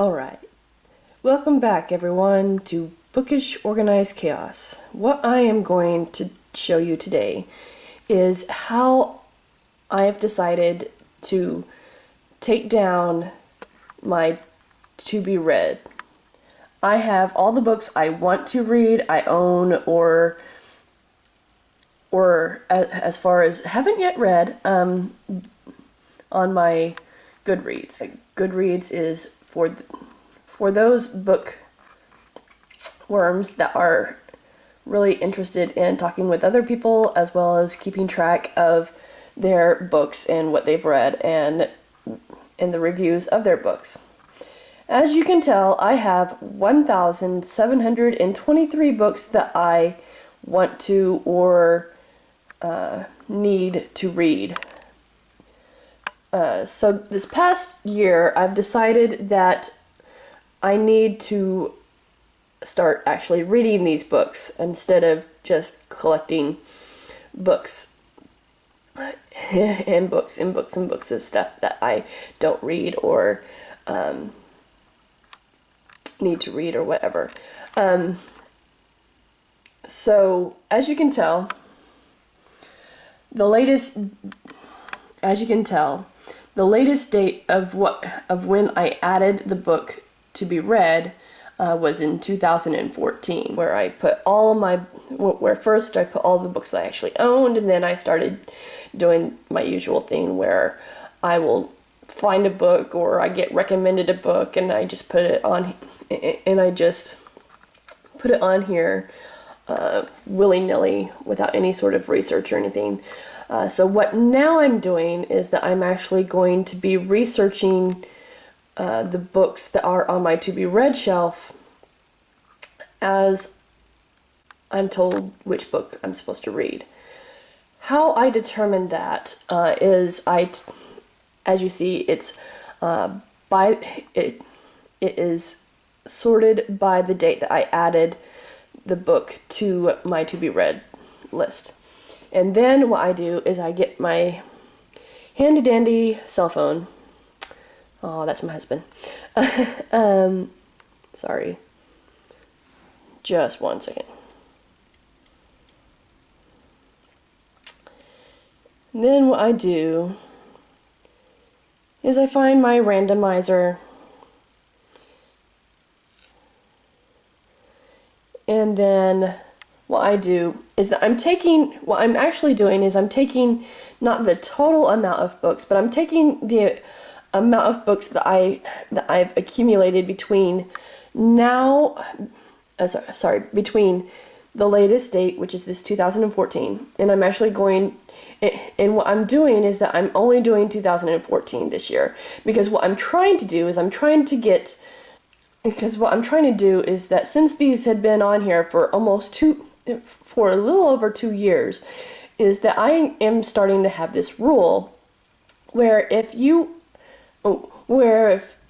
Alright, welcome back everyone to Bookish Organized Chaos. What I am going to show you today is how I have decided to take down my to be read. I have all the books I want to read, I own, or as far as haven't yet read, on my Goodreads. Goodreads is for those bookworms that are really interested in talking with other people as well as keeping track of their books and what they've read and the reviews of their books. As you can tell, I have 1,723 books that I want to or need to read. So this past year, I've decided that I need to start actually reading these books instead of just collecting books and books and books and books of stuff that I don't read or need to read or whatever. So as you can tell, the latest date of when I added the book to be read was in 2014, where I put first I put all the books that I actually owned, and then I started doing my usual thing where I will find a book or I get recommended a book and I just put it on, here willy-nilly without any sort of research or anything. So what now I'm doing is that I'm actually going to be researching the books that are on my to-be-read shelf as I'm told which book I'm supposed to read. How I determine that is as you see, it is sorted by the date that I added the book to my to-be-read list. And then what I do is I get my handy-dandy cell phone. Oh, that's my husband. Sorry. Just one second. And then what I do is I find my randomizer, and then what I do is that I'm taking not the total amount of books, but I'm taking the amount of books that I've accumulated between between the latest date, which is this 2014, and I'm actually going, and what I'm doing is that I'm only doing 2014 this year, because what I'm trying to do is that since these had been on here for for a little over 2 years, is that I am starting to have this rule where if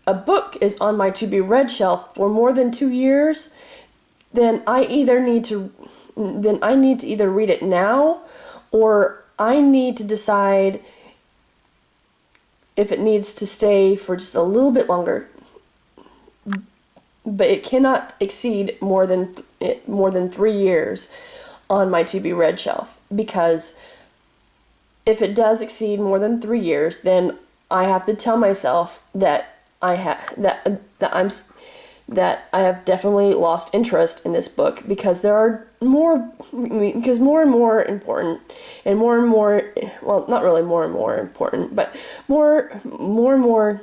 a book is on my to be read shelf for more than 2 years, then I need to either read it now, or I need to decide if it needs to stay for just a little bit longer. But it cannot exceed more than 3 years on my to be read shelf, because if it does exceed more than 3 years, then I have to tell myself that I have definitely lost interest in this book, because more and more important, and well, not really more and more important, but more and more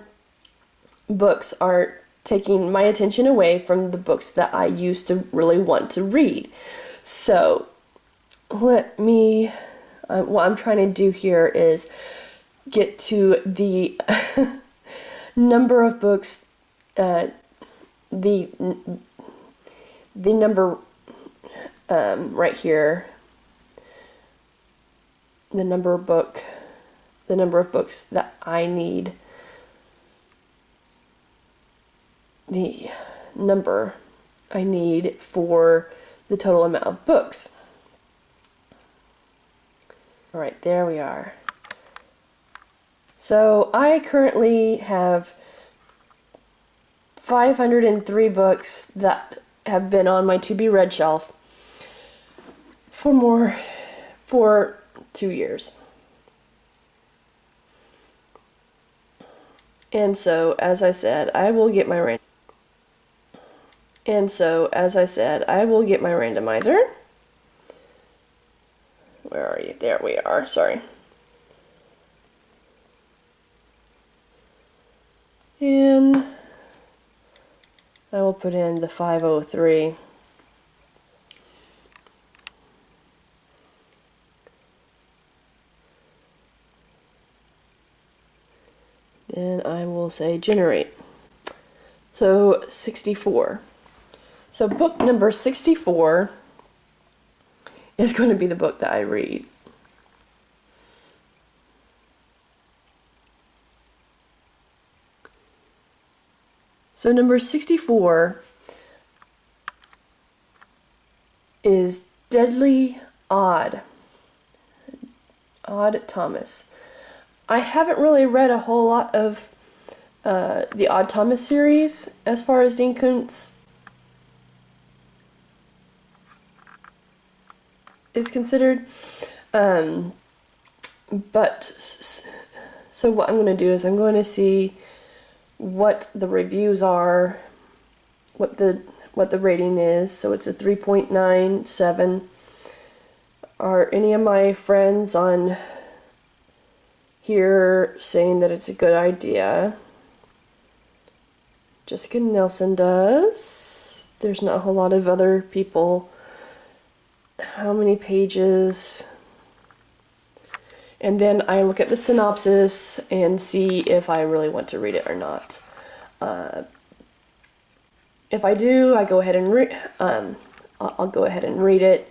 books are taking my attention away from the books that I used to really want to read. So what I'm trying to do here is get to the number of books, the number right here, the number of books that I need, the number I need for the total amount of books. All right, there we are. So I currently have 503 books that have been on my to be read shelf for 2 years. And so, as I said, I will get my randomizer. Where are you? There we are. Sorry. And I will put in the 503. Then I will say generate. So 64. So book number 64 is going to be the book that I read. So number 64 is Deadly Odd. Odd Thomas. I haven't really read a whole lot of the Odd Thomas series as far as Dean Koontz is considered. But so what I'm going to do is I'm going to see what the reviews are, what the rating is. So it's a 3.97. Are any of my friends on here saying that it's a good idea? Jessica Nelson does. There's not a whole lot of other people. How many pages? And then I look at the synopsis and see if I really want to read it or not. If I do, I go ahead and I'll go ahead and read it.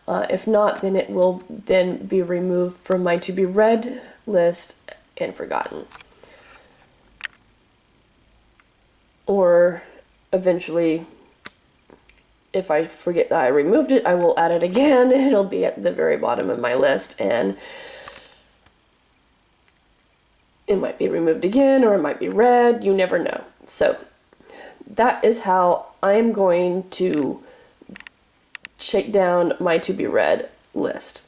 If not, then it will then be removed from my to be read list and forgotten. Or eventually, if I forget that I removed it, I will add it again, and it'll be at the very bottom of my list, and it might be removed again, or it might be read. You never know. So that is how I'm going to shake down my to be read list.